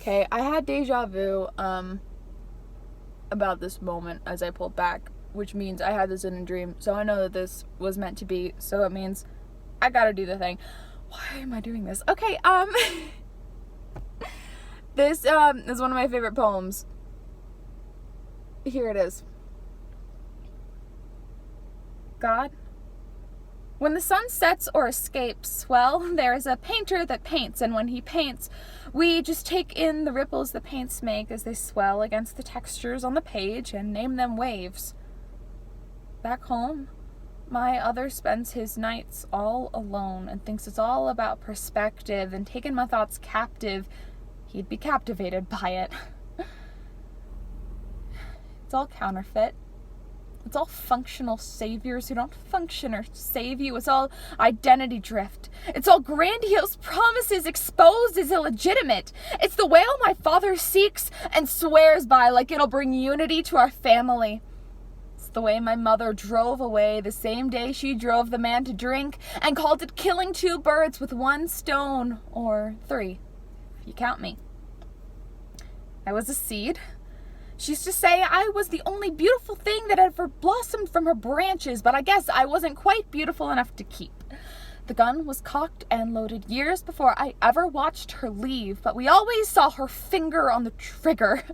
Okay, I had deja vu about this moment as I pulled back, which means I had this in a dream, so I know that this was meant to be, so it means I gotta do the thing. Why am I doing this? Okay, this is one of my favorite poems. Here it is. God, when the sun sets or escapes, well, there is a painter that paints, and when he paints, we just take in the ripples the paints make as they swell against the textures on the page and name them waves. Back home, my other spends his nights all alone and thinks it's all about perspective, and taking my thoughts captive, he'd be captivated by it. It's all counterfeit. It's all functional saviors who don't function or save you. It's all identity drift. It's all grandiose promises exposed as illegitimate. It's the whale my father seeks and swears by like it'll bring unity to our family. It's the way my mother drove away the same day she drove the man to drink and called it killing two birds with one stone, or three, if you count me. I was a seed. She used to say I was the only beautiful thing that ever blossomed from her branches, but I guess I wasn't quite beautiful enough to keep. The gun was cocked and loaded years before I ever watched her leave, but we always saw her finger on the trigger,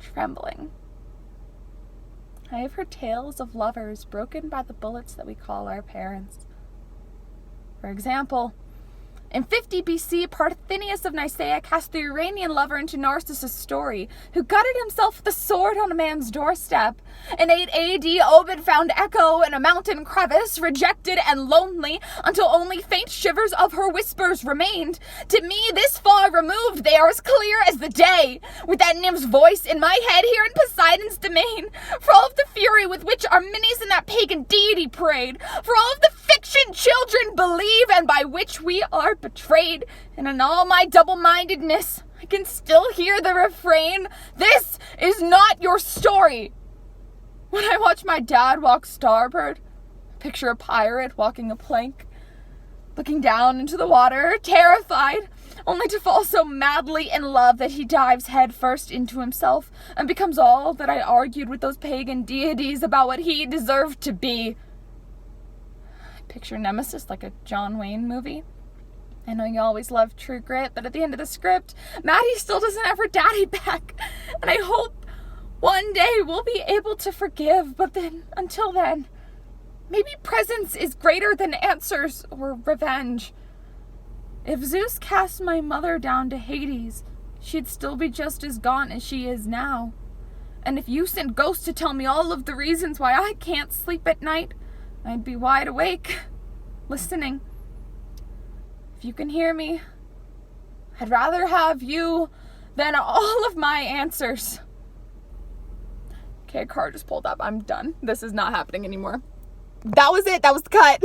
trembling. I have heard tales of lovers broken by the bullets that we call our parents. For example, in 50 BC, Parthenius of Nicaea cast the Uranian lover into Narcissus' story, who gutted himself with a sword on a man's doorstep. In 8 AD, Ovid found Echo in a mountain crevice, rejected and lonely, until only faint shivers of her whispers remained. To me, this far removed, they are as clear as the day, with that nymph's voice in my head here in Poseidon's domain, for all of the fury with which our minis and that pagan deity prayed, for all of the fiction children believe and by which we are betrayed, and in all my double-mindedness, I can still hear the refrain, "This is not your story." When I watch my dad walk starboard, picture a pirate walking a plank, looking down into the water, terrified, only to fall so madly in love that he dives headfirst into himself and becomes all that I argued with those pagan deities about what he deserved to be. I picture Nemesis like a John Wayne movie. I know you always love True Grit, but at the end of the script, Maddie still doesn't have her daddy back. And I hope one day we'll be able to forgive, but then, until then, maybe presence is greater than answers or revenge. If Zeus cast my mother down to Hades, she'd still be just as gaunt as she is now. And if you sent ghosts to tell me all of the reasons why I can't sleep at night, I'd be wide awake, listening. If you can hear me, I'd rather have you than all of my answers. Okay, a car just pulled up. I'm done. This is not happening anymore. That was it. That was the cut.